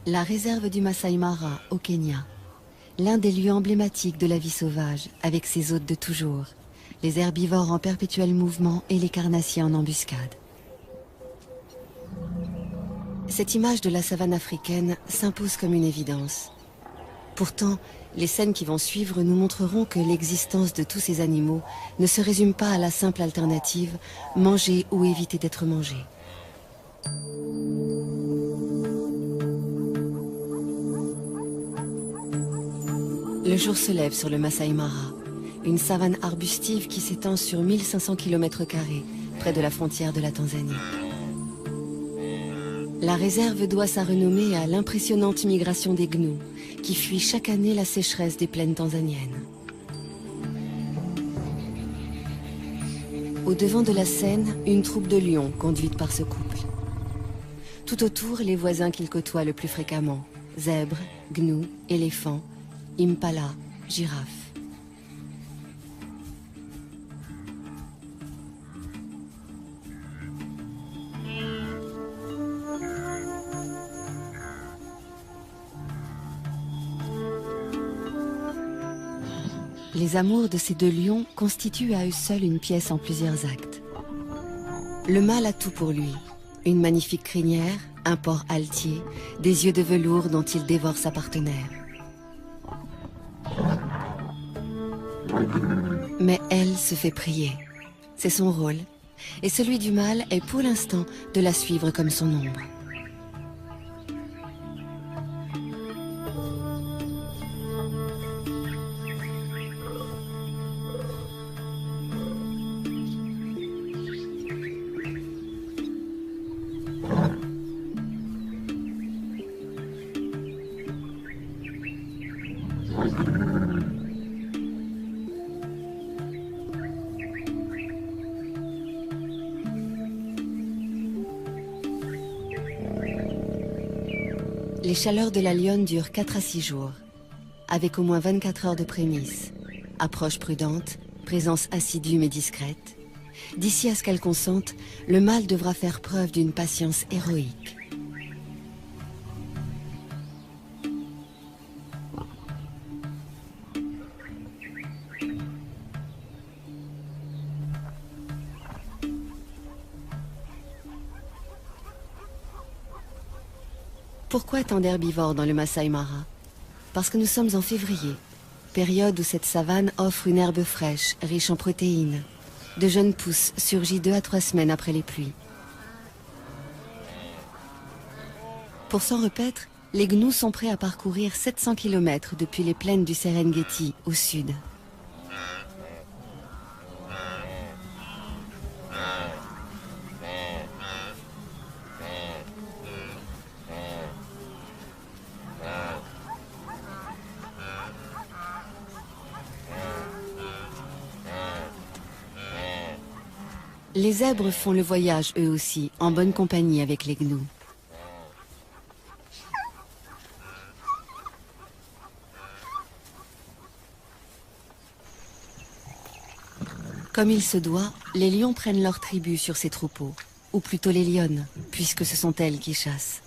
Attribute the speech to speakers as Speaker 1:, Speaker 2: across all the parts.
Speaker 1: La réserve du Masai Mara, au Kenya. L'un des lieux emblématiques de la vie sauvage, avec ses hôtes de toujours, les herbivores en perpétuel mouvement et les carnassiers en embuscade. Cette image de la savane africaine s'impose comme une évidence. Pourtant, les scènes qui vont suivre nous montreront que l'existence de tous ces animaux ne se résume pas à la simple alternative manger ou éviter d'être mangé. Le jour se lève sur le Masai Mara, une savane arbustive qui s'étend sur 1500 km², près de la frontière de la Tanzanie. La réserve doit sa renommée à l'impressionnante migration des gnous, qui fuient chaque année la sécheresse des plaines tanzaniennes. Au devant de la scène, une troupe de lions conduite par ce couple. Tout autour, les voisins qu'ils côtoient le plus fréquemment, zèbres, gnous, éléphants, impala, girafes. Les amours de ces deux lions constituent à eux seuls une pièce en plusieurs actes. Le mâle a tout pour lui. Une magnifique crinière, un port altier, des yeux de velours dont il dévore sa partenaire. Mais elle se fait prier. C'est son rôle. Et celui du mâle est pour l'instant de la suivre comme son ombre. Les chaleurs de la lionne durent 4 à 6 jours, avec au moins 24 heures de prémices, approche prudente, présence assidue mais discrète. D'ici à ce qu'elle consente, le mâle devra faire preuve d'une patience héroïque. Pourquoi tant d'herbivores dans le Masai Mara? Parce que nous sommes en février, période où cette savane offre une herbe fraîche, riche en protéines. De jeunes pousses surgit 2 à 3 semaines après les pluies. Pour s'en repaître, les gnous sont prêts à parcourir 700 km depuis les plaines du Serengeti au sud. Les zèbres font le voyage eux aussi, en bonne compagnie avec les gnous. Comme il se doit, les lions prennent leur tribu sur ces troupeaux, ou plutôt les lionnes, puisque ce sont elles qui chassent.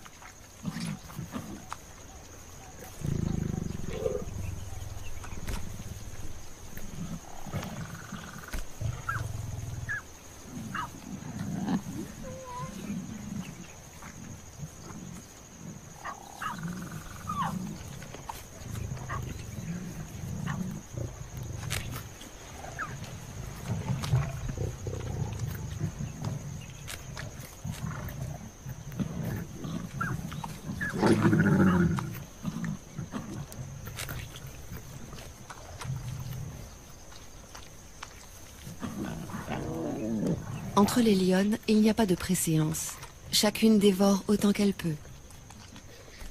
Speaker 1: Entre les lionnes, il n'y a pas de préséance. Chacune dévore autant qu'elle peut.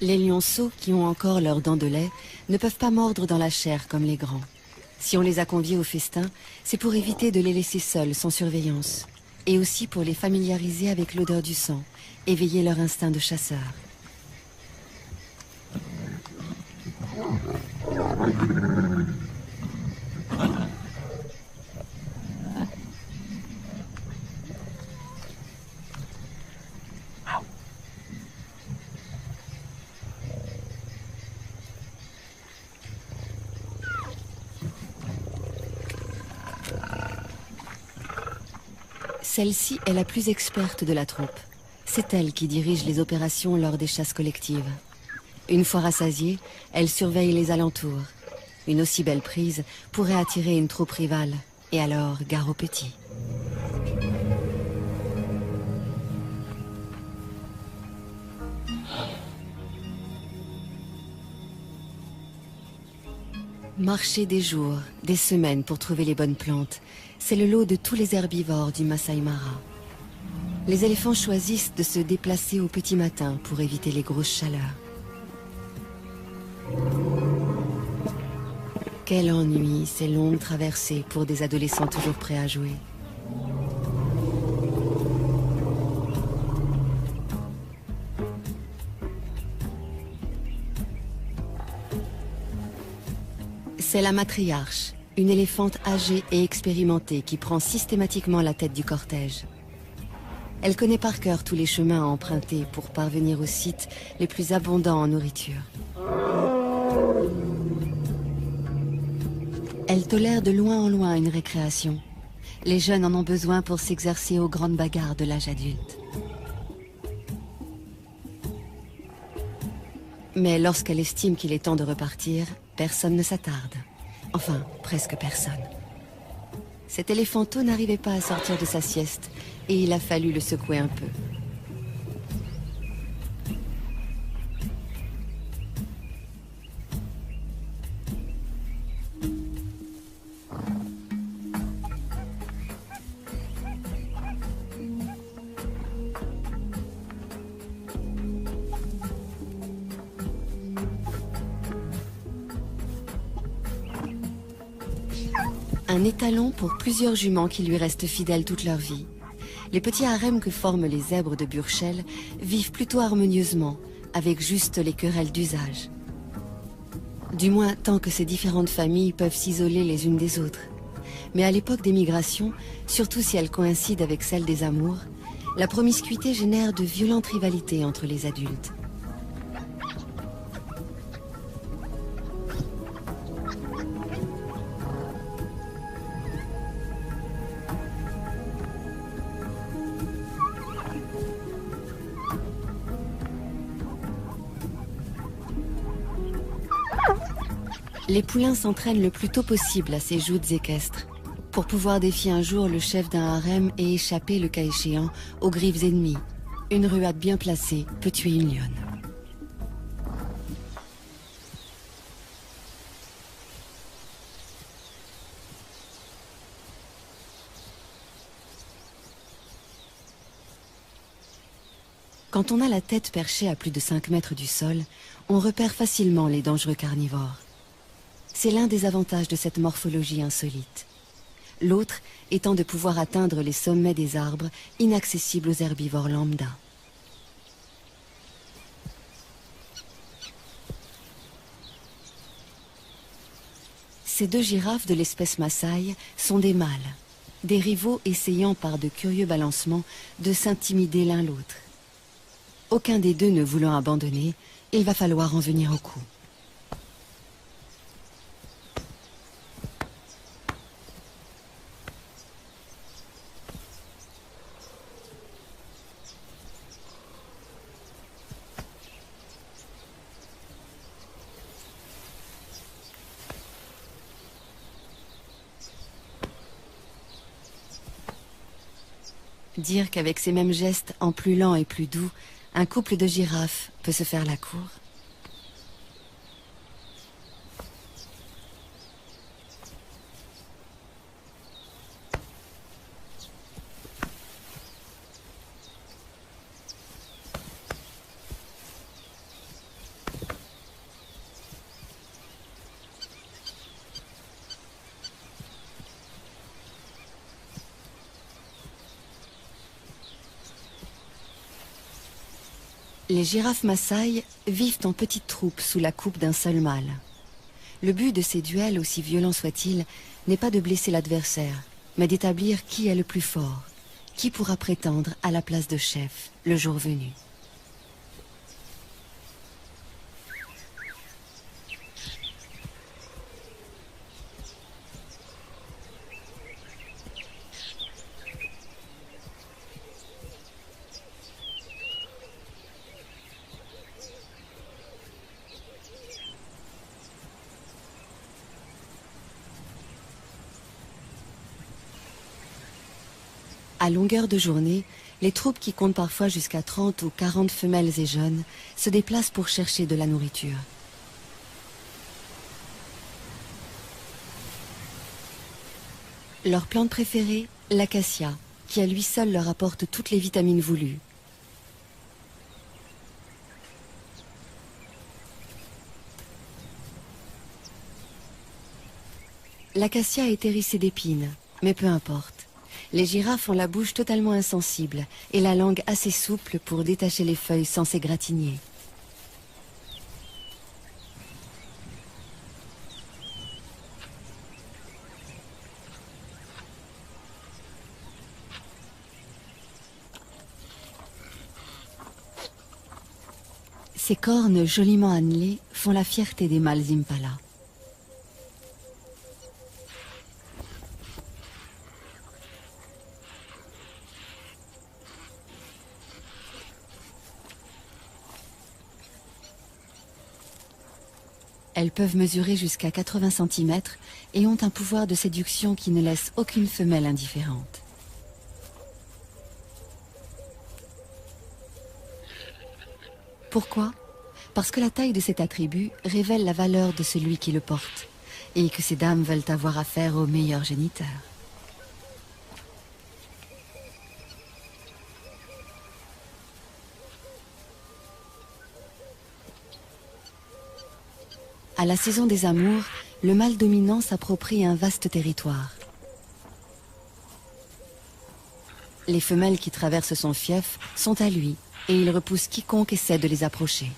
Speaker 1: Les lionceaux, qui ont encore leurs dents de lait, ne peuvent pas mordre dans la chair comme les grands. Si on les a conviés au festin, c'est pour éviter de les laisser seuls, sans surveillance. Et aussi pour les familiariser avec l'odeur du sang, éveiller leur instinct de chasseur. Celle-ci est la plus experte de la troupe. C'est elle qui dirige les opérations lors des chasses collectives. Une fois rassasiée, elle surveille les alentours. Une aussi belle prise pourrait attirer une troupe rivale. Et alors, gare aux petits. Marcher des jours, des semaines pour trouver les bonnes plantes, c'est le lot de tous les herbivores du Masai Mara. Les éléphants choisissent de se déplacer au petit matin pour éviter les grosses chaleurs. Quel ennui, ces longues traversées pour des adolescents toujours prêts à jouer. C'est la matriarche, une éléphante âgée et expérimentée qui prend systématiquement la tête du cortège. Elle connaît par cœur tous les chemins à emprunter pour parvenir aux sites les plus abondants en nourriture. Elle tolère de loin en loin une récréation. Les jeunes en ont besoin pour s'exercer aux grandes bagarres de l'âge adulte. Mais lorsqu'elle estime qu'il est temps de repartir, personne ne s'attarde. Enfin, presque personne. Cet éléphanteau n'arrivait pas à sortir de sa sieste et il a fallu le secouer un peu. Un étalon pour plusieurs juments qui lui restent fidèles toute leur vie. Les petits harems que forment les zèbres de Burchell vivent plutôt harmonieusement, avec juste les querelles d'usage. Du moins tant que ces différentes familles peuvent s'isoler les unes des autres. Mais à l'époque des migrations, surtout si elles coïncident avec celle des amours, la promiscuité génère de violentes rivalités entre les adultes. Les poulains s'entraînent le plus tôt possible à ces joutes équestres, pour pouvoir défier un jour le chef d'un harem et échapper, le cas échéant, aux griffes ennemies. Une ruade bien placée peut tuer une lionne. Quand on a la tête perchée à plus de 5 mètres du sol, on repère facilement les dangereux carnivores. C'est l'un des avantages de cette morphologie insolite. L'autre étant de pouvoir atteindre les sommets des arbres inaccessibles aux herbivores lambda. Ces deux girafes de l'espèce Maasai sont des mâles, des rivaux essayant par de curieux balancements de s'intimider l'un l'autre. Aucun des deux ne voulant abandonner, il va falloir en venir au coup. Dire qu'avec ces mêmes gestes, en plus lents et plus doux, un couple de girafes peut se faire la cour. Les girafes Maasai vivent en petites troupes sous la coupe d'un seul mâle. Le but de ces duels, aussi violents soient-ils, n'est pas de blesser l'adversaire, mais d'établir qui est le plus fort, qui pourra prétendre à la place de chef le jour venu. À longueur de journée, les troupes qui comptent parfois jusqu'à 30 ou 40 femelles et jeunes se déplacent pour chercher de la nourriture. Leur plante préférée, l'acacia, qui à lui seul leur apporte toutes les vitamines voulues. L'acacia est hérissée d'épines, mais peu importe. Les girafes ont la bouche totalement insensible et la langue assez souple pour détacher les feuilles sans s'égratigner. Ces cornes joliment annelées font la fierté des mâles impala. Elles peuvent mesurer jusqu'à 80 cm et ont un pouvoir de séduction qui ne laisse aucune femelle indifférente. Pourquoi? Parce que la taille de cet attribut révèle la valeur de celui qui le porte et que ces dames veulent avoir affaire au meilleur géniteur. À la saison des amours, le mâle dominant s'approprie un vaste territoire. Les femelles qui traversent son fief sont à lui et il repousse quiconque essaie de les approcher.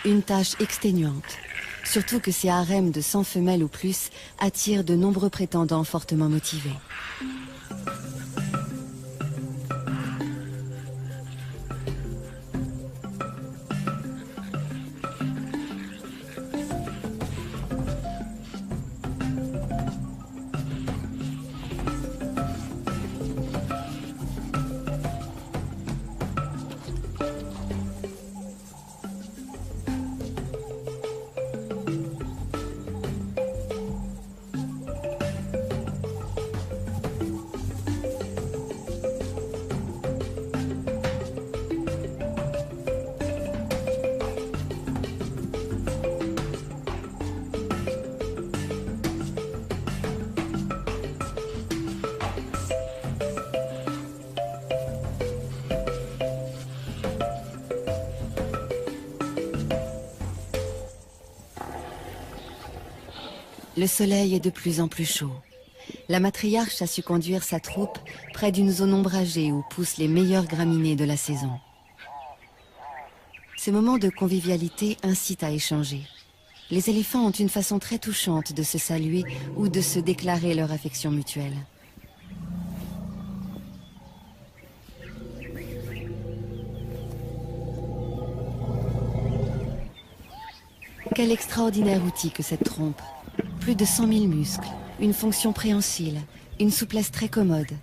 Speaker 1: Une tâche exténuante, surtout que ces harems de 100 femelles ou plus attirent de nombreux prétendants fortement motivés. Le soleil est de plus en plus chaud. La matriarche a su conduire sa troupe près d'une zone ombragée où poussent les meilleures graminées de la saison. Ce moment de convivialité incite à échanger. Les éléphants ont une façon très touchante de se saluer ou de se déclarer leur affection mutuelle. Quel extraordinaire outil que cette trompe. Plus de 100 000 muscles, une fonction préhensile, une souplesse très commode,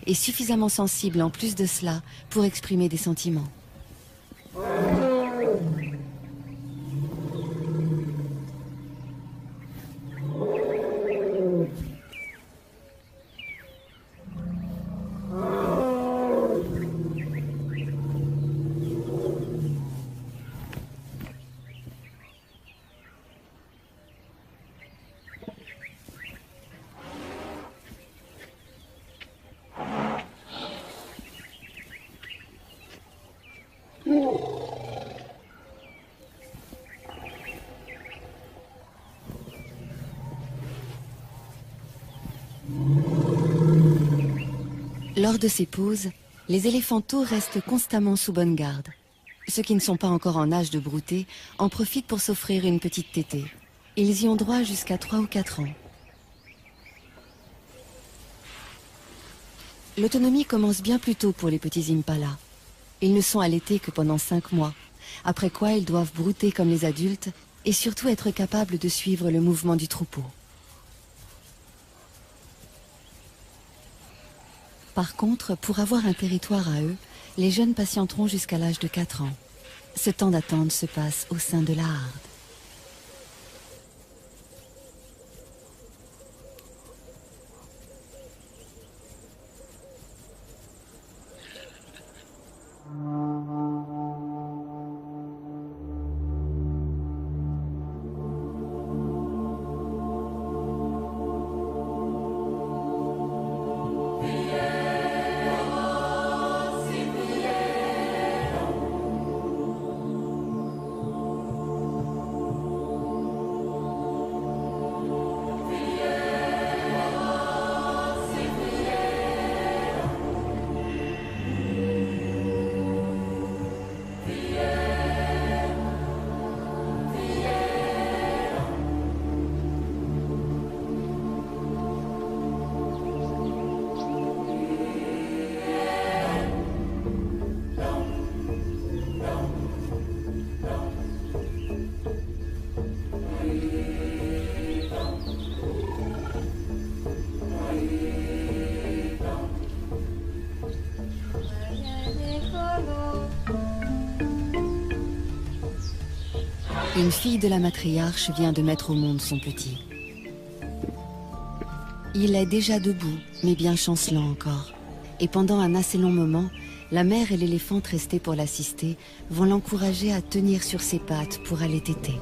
Speaker 1: et suffisamment sensible en plus de cela pour exprimer des sentiments. Lors de ces pauses, les éléphanteaux restent constamment sous bonne garde. Ceux qui ne sont pas encore en âge de brouter en profitent pour s'offrir une petite tétée. Ils y ont droit jusqu'à 3 ou 4 ans. L'autonomie commence bien plus tôt pour les petits impalas. Ils ne sont allaités que pendant 5 mois, après quoi ils doivent brouter comme les adultes et surtout être capables de suivre le mouvement du troupeau. Par contre, pour avoir un territoire à eux, les jeunes patienteront jusqu'à l'âge de 4 ans. Ce temps d'attente se passe au sein de la harde. Une fille de la matriarche vient de mettre au monde son petit. Il est déjà debout, mais bien chancelant encore. Et pendant un assez long moment, la mère et l'éléphante restés pour l'assister vont l'encourager à tenir sur ses pattes pour aller téter.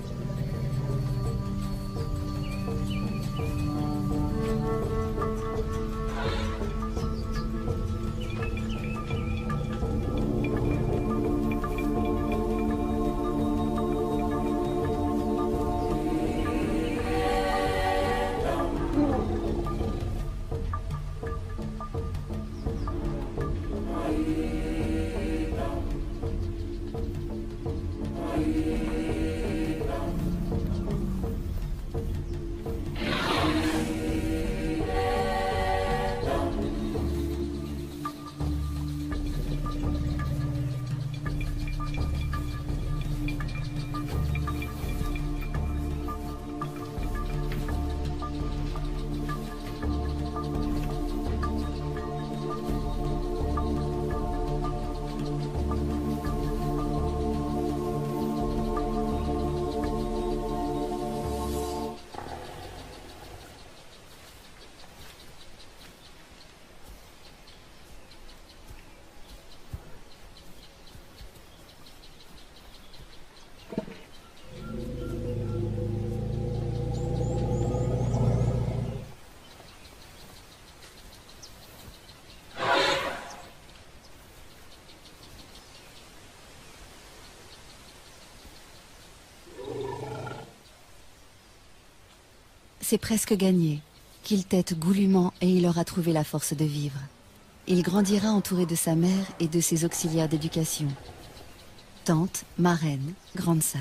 Speaker 1: C'est presque gagné. Qu'il tète goulûment et il aura trouvé la force de vivre. Il grandira entouré de sa mère et de ses auxiliaires d'éducation. Tante, marraine, grande sœur.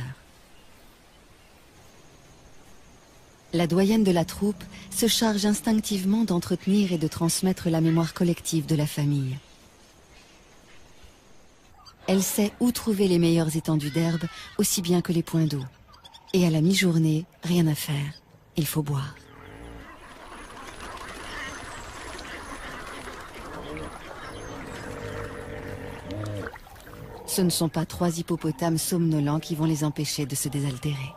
Speaker 1: La doyenne de la troupe se charge instinctivement d'entretenir et de transmettre la mémoire collective de la famille. Elle sait où trouver les meilleures étendues d'herbe, aussi bien que les points d'eau. Et à la mi-journée, rien à faire. Il faut boire. Ce ne sont pas 3 hippopotames somnolents qui vont les empêcher de se désaltérer.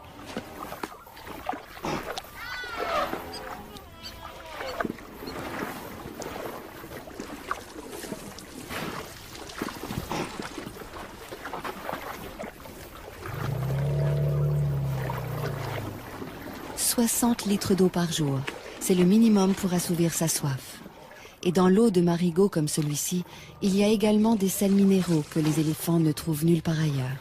Speaker 1: « 60 litres d'eau par jour, c'est le minimum pour assouvir sa soif. Et dans l'eau de marigot comme celui-ci, il y a également des sels minéraux que les éléphants ne trouvent nulle part ailleurs.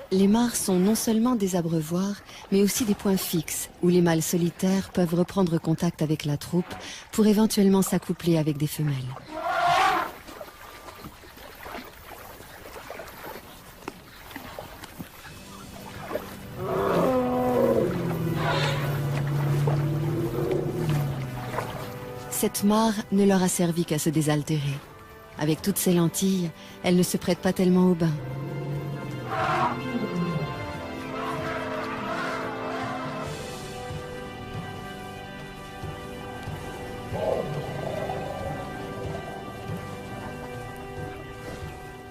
Speaker 1: Les mares sont non seulement des abreuvoirs, mais aussi des points fixes où les mâles solitaires peuvent reprendre contact avec la troupe pour éventuellement s'accoupler avec des femelles. Cette mare ne leur a servi qu'à se désaltérer. Avec toutes ces lentilles, elle ne se prête pas tellement au bain.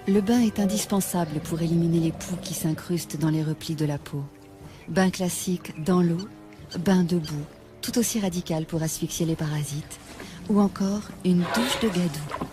Speaker 1: Le bain est indispensable pour éliminer les poux qui s'incrustent dans les replis de la peau. Bain classique dans l'eau, bain debout, tout aussi radical pour asphyxier les parasites, ou encore une douche de gadou.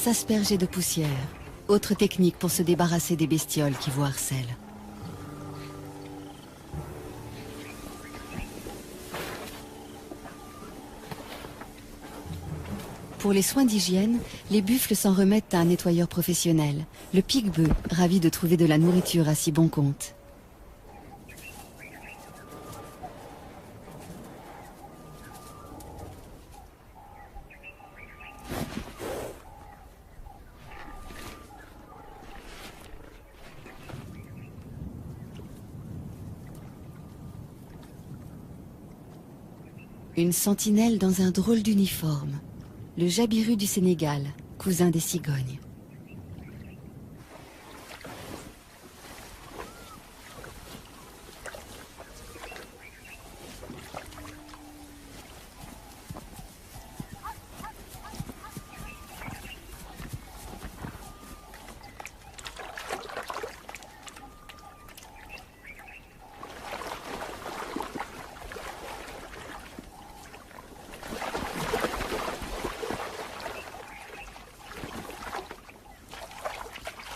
Speaker 1: s'asperger de poussière. Autre technique pour se débarrasser des bestioles qui vous harcèlent. Pour les soins d'hygiène, les buffles s'en remettent à un nettoyeur professionnel, le pique-bœuf, ravi de trouver de la nourriture à si bon compte. Une sentinelle dans un drôle d'uniforme. Le jabiru du Sénégal, cousin des cigognes.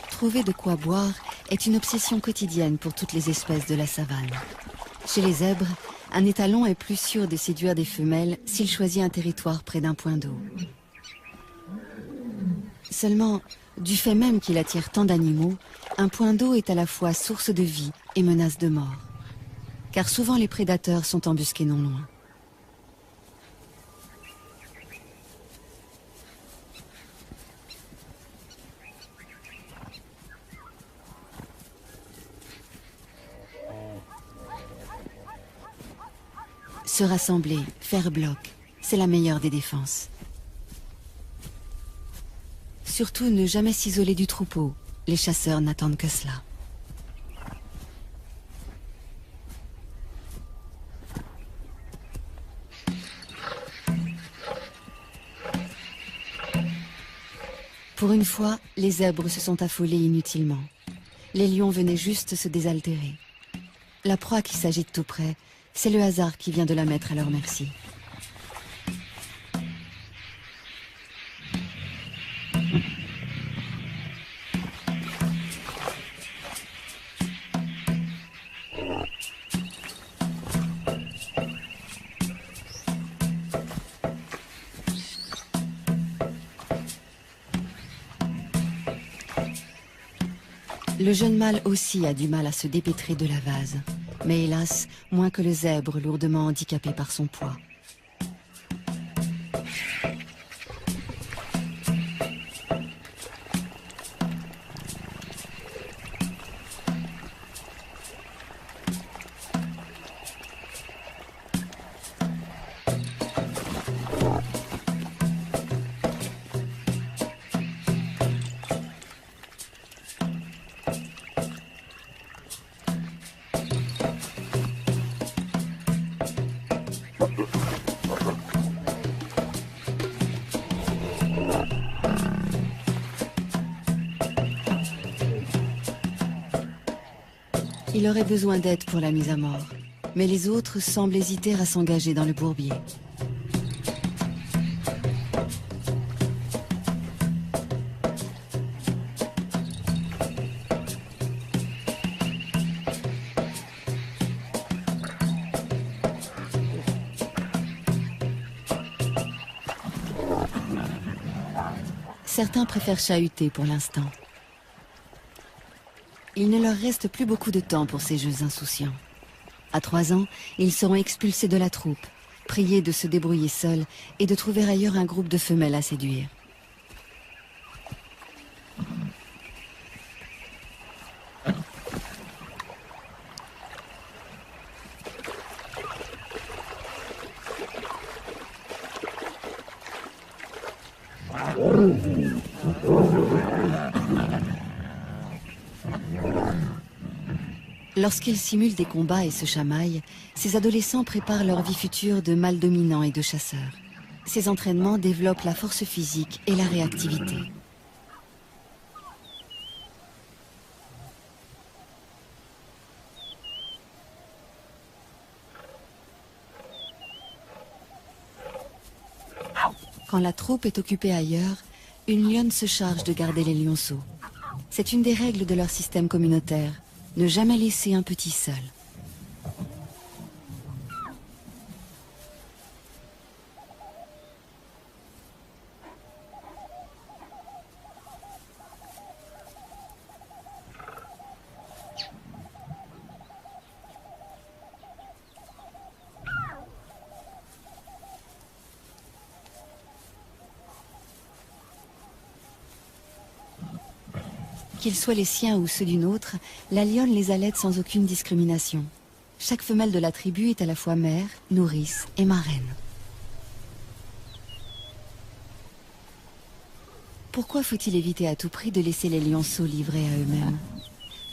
Speaker 1: Trouver de quoi boire est une obsession quotidienne pour toutes les espèces de la savane. Chez les zèbres, un étalon est plus sûr de séduire des femelles s'il choisit un territoire près d'un point d'eau. Seulement, du fait même qu'il attire tant d'animaux, un point d'eau est à la fois source de vie et menace de mort. Car souvent les prédateurs sont embusqués non loin. Se rassembler, faire bloc, c'est la meilleure des défenses. Surtout ne jamais s'isoler du troupeau, les chasseurs n'attendent que cela. Pour une fois, les zèbres se sont affolés inutilement. Les lions venaient juste se désaltérer. La proie qui s'agite tout près, c'est le hasard qui vient de la mettre à leur merci. Le jeune mâle aussi a du mal à se dépêtrer de la vase. Mais hélas, moins que le zèbre lourdement handicapé par son poids. Il aurait besoin d'aide pour la mise à mort, mais les autres semblent hésiter à s'engager dans le bourbier. Certains préfèrent chahuter pour l'instant. Il ne leur reste plus beaucoup de temps pour ces jeux insouciants. À 3 ans, ils seront expulsés de la troupe, priés de se débrouiller seuls et de trouver ailleurs un groupe de femelles à séduire. Lorsqu'ils simulent des combats et se chamaillent, ces adolescents préparent leur vie future de mâles dominants et de chasseurs. Ces entraînements développent la force physique et la réactivité. Quand la troupe est occupée ailleurs, une lionne se charge de garder les lionceaux. C'est une des règles de leur système communautaire, ne jamais laisser un petit seul. Qu'ils soient les siens ou ceux d'une autre, la lionne les allaite sans aucune discrimination. Chaque femelle de la tribu est à la fois mère, nourrice et marraine. Pourquoi faut-il éviter à tout prix de laisser les lionceaux livrés à eux-mêmes?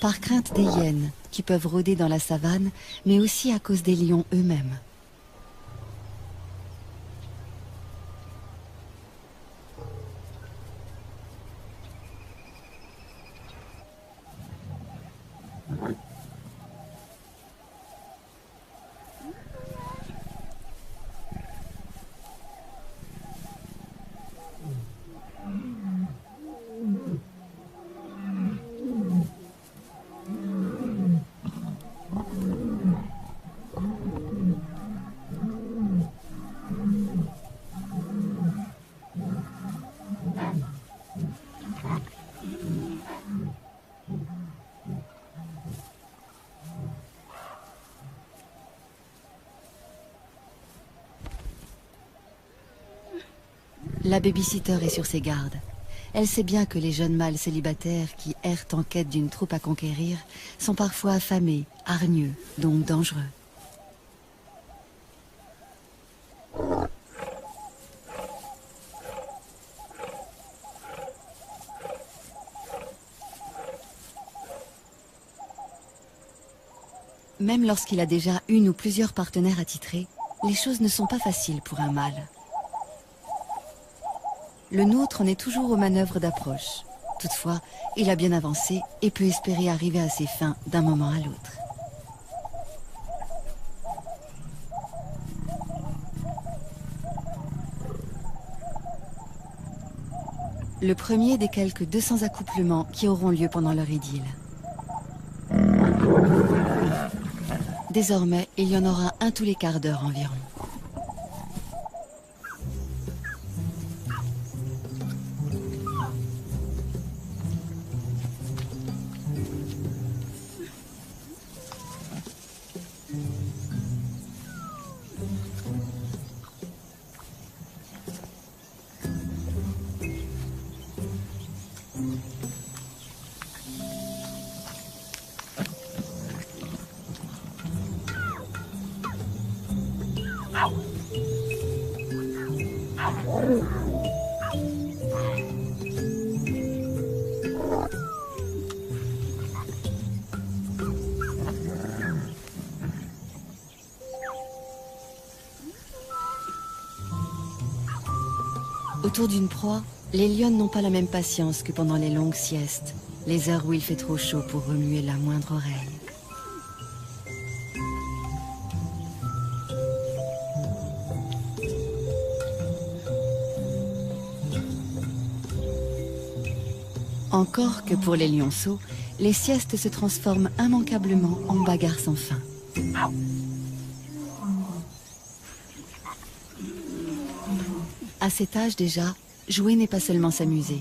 Speaker 1: Par crainte des hyènes, qui peuvent rôder dans la savane, mais aussi à cause des lions eux-mêmes. La babysitter est sur ses gardes. Elle sait bien que les jeunes mâles célibataires qui errent en quête d'une troupe à conquérir sont parfois affamés, hargneux, donc dangereux. Même lorsqu'il a déjà une ou plusieurs partenaires attitrés, les choses ne sont pas faciles pour un mâle. Le nôtre en est toujours aux manœuvres d'approche. Toutefois, il a bien avancé et peut espérer arriver à ses fins d'un moment à l'autre. Le premier des quelques 200 accouplements qui auront lieu pendant leur idylle. Désormais, il y en aura un tous les quarts d'heure environ. Autour d'une proie, les lionnes n'ont pas la même patience que pendant les longues siestes, les heures où il fait trop chaud pour remuer la moindre oreille. Encore que pour les lionceaux, les siestes se transforment immanquablement en bagarres sans fin. À cet âge déjà, jouer n'est pas seulement s'amuser.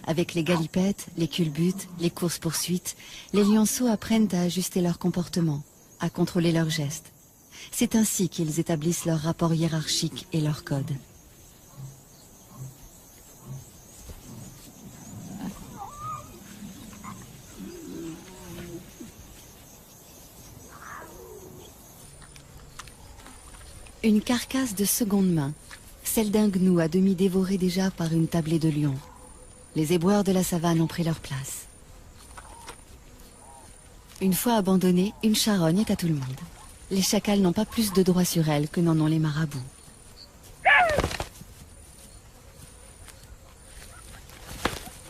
Speaker 1: Avec les galipettes, les culbutes, les courses-poursuites, les lionceaux apprennent à ajuster leur comportement, à contrôler leurs gestes. C'est ainsi qu'ils établissent leur rapport hiérarchique et leur code. Une carcasse de seconde main, celle d'un gnou à demi dévoré déjà par une tablée de lions. Les éboueurs de la savane ont pris leur place. Une fois abandonnée, une charogne est à tout le monde. Les chacals n'ont pas plus de droit sur elle que n'en ont les marabouts.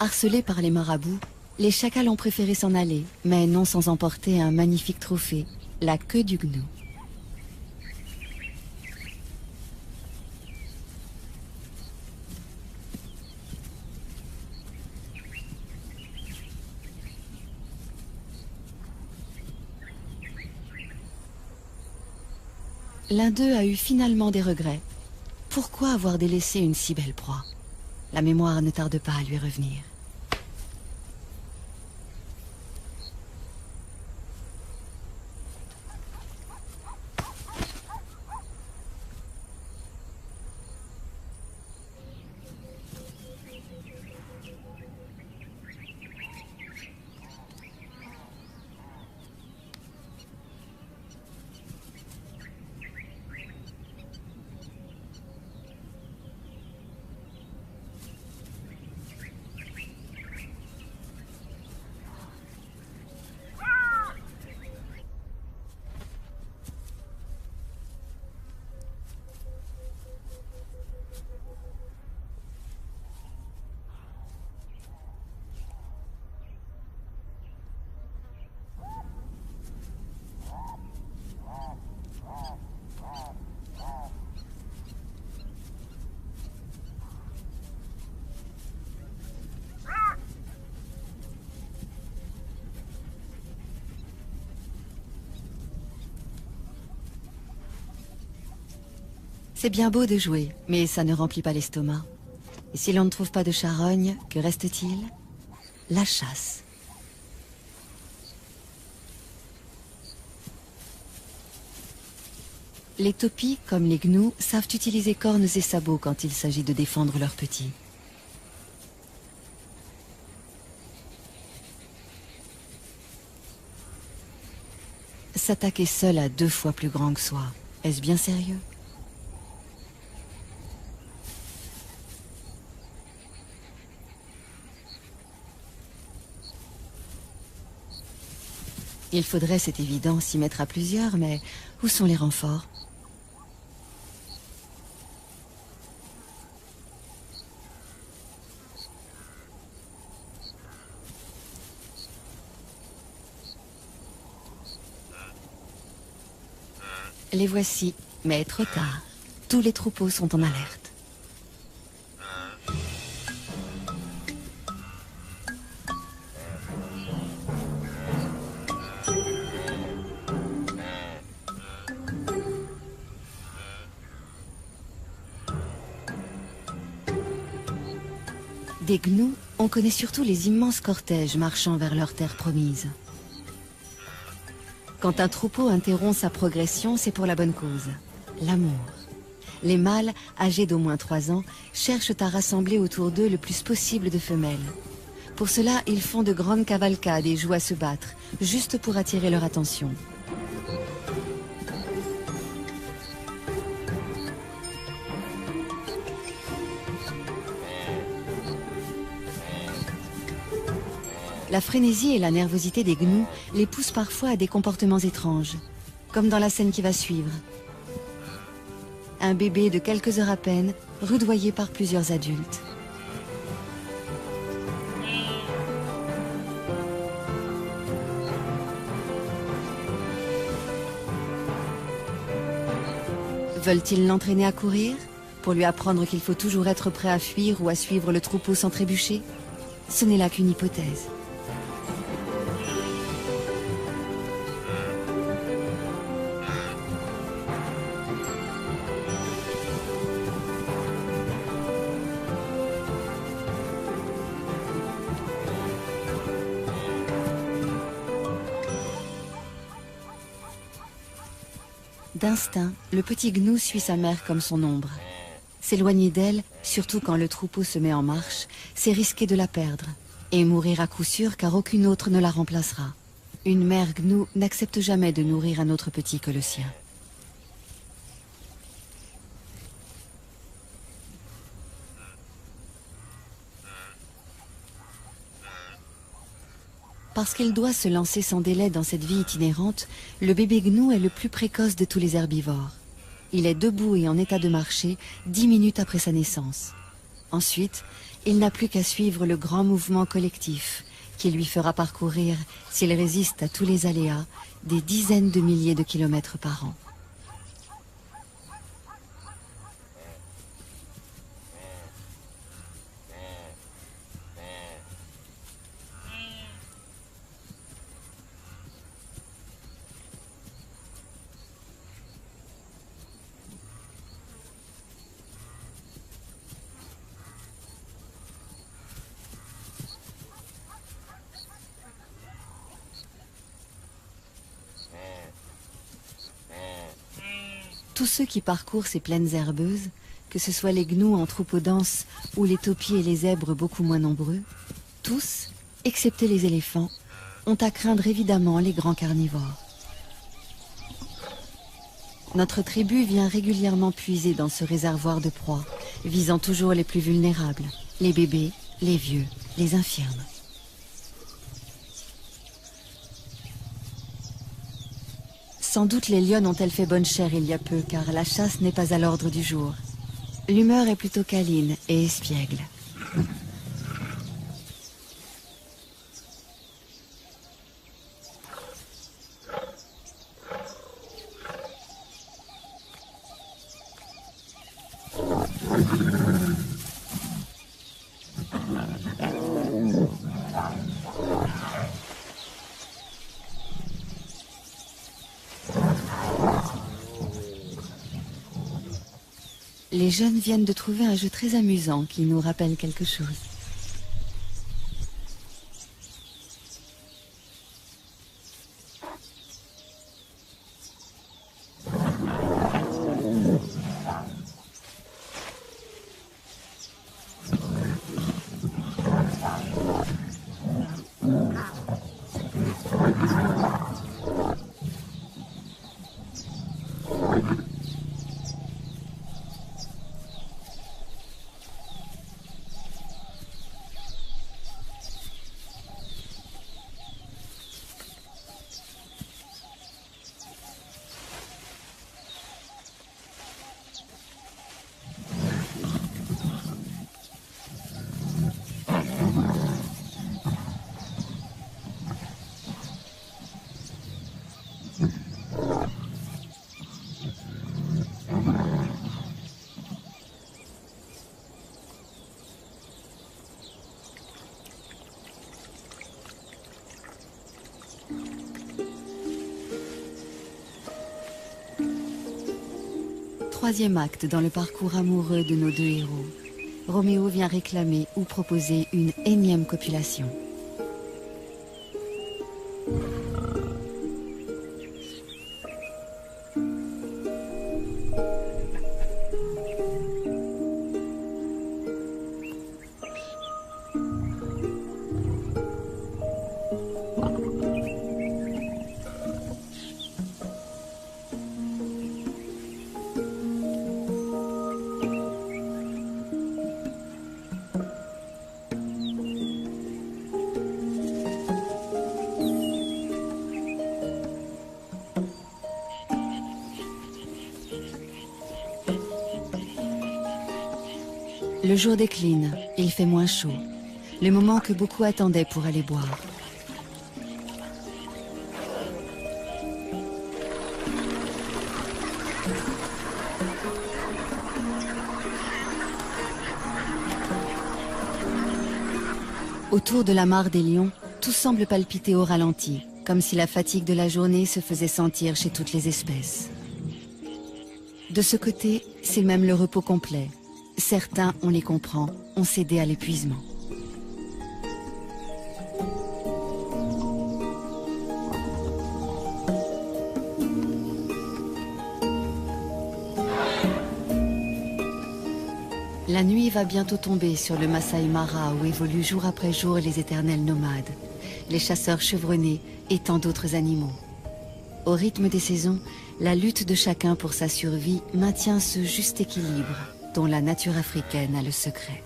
Speaker 1: Harcelés par les marabouts, les chacals ont préféré s'en aller, mais non sans emporter un magnifique trophée, la queue du gnou. L'un d'eux a eu finalement des regrets. Pourquoi avoir délaissé une si belle proie? La mémoire ne tarde pas à lui revenir. C'est bien beau de jouer, mais ça ne remplit pas l'estomac. Et si l'on ne trouve pas de charogne, que reste-t-il? La chasse. Les topis, comme les gnous, savent utiliser cornes et sabots quand il s'agit de défendre leurs petits. S'attaquer seul à 2 fois plus grand que soi, est-ce bien sérieux? Il faudrait, c'est évident, s'y mettre à plusieurs, mais où sont les renforts? Les voici, mais trop tard. Tous les troupeaux sont en alerte. Des gnous, on connaît surtout les immenses cortèges marchant vers leur terre promise. Quand un troupeau interrompt sa progression, c'est pour la bonne cause, l'amour. Les mâles, âgés d'au moins 3 ans, cherchent à rassembler autour d'eux le plus possible de femelles. Pour cela, ils font de grandes cavalcades et jouent à se battre, juste pour attirer leur attention. La frénésie et la nervosité des gnous les poussent parfois à des comportements étranges, comme dans la scène qui va suivre. Un bébé de quelques heures à peine, rudoyé par plusieurs adultes. Veulent-ils l'entraîner à courir, pour lui apprendre qu'il faut toujours être prêt à fuir ou à suivre le troupeau sans trébucher? Ce n'est là qu'une hypothèse. D'instinct, le petit gnou suit sa mère comme son ombre. S'éloigner d'elle, surtout quand le troupeau se met en marche, c'est risquer de la perdre. Et mourir à coup sûr car aucune autre ne la remplacera. Une mère gnou n'accepte jamais de nourrir un autre petit que le sien. Parce qu'il doit se lancer sans délai dans cette vie itinérante, le bébé gnou est le plus précoce de tous les herbivores. Il est debout et en état de marcher 10 minutes après sa naissance. Ensuite, il n'a plus qu'à suivre le grand mouvement collectif qui lui fera parcourir, s'il résiste à tous les aléas, des dizaines de milliers de kilomètres par an. tous ceux qui parcourent ces plaines herbeuses, que ce soit les gnous en troupeaux denses ou les taupiers et les zèbres beaucoup moins nombreux, tous, excepté les éléphants, ont à craindre évidemment les grands carnivores. Notre tribu vient régulièrement puiser dans ce réservoir de proies, visant toujours les plus vulnérables, les bébés, les vieux, les infirmes. Sans doute les lionnes ont-elles fait bonne chère il y a peu, car la chasse n'est pas à l'ordre du jour. L'humeur est plutôt câline et espiègle. Les jeunes viennent de trouver un jeu très amusant qui nous rappelle quelque chose. Troisième acte dans le parcours amoureux de nos deux héros. Roméo vient réclamer ou proposer une énième copulation. Le jour décline, il fait moins chaud, le moment que beaucoup attendaient pour aller boire. Autour de la mare des lions, tout semble palpiter au ralenti, comme si la fatigue de la journée se faisait sentir chez toutes les espèces. De ce côté, c'est même le repos complet. Certains, on les comprend, ont cédé à l'épuisement. La nuit va bientôt tomber sur le Masai Mara où évoluent jour après jour les éternels nomades, les chasseurs chevronnés et tant d'autres animaux. Au rythme des saisons, la lutte de chacun pour sa survie maintient ce juste équilibre dont la nature africaine a le secret.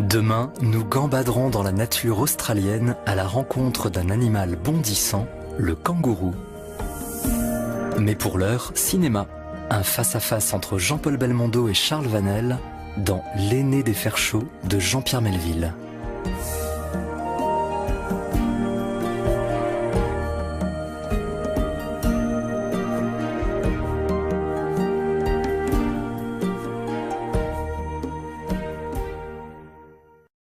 Speaker 2: Demain, nous gambaderons dans la nature australienne à la rencontre d'un animal bondissant, le kangourou. Mais pour l'heure, cinéma. Un face-à-face entre Jean-Paul Belmondo et Charles Vanel dans L'aîné des fers chauds de Jean-Pierre Melville.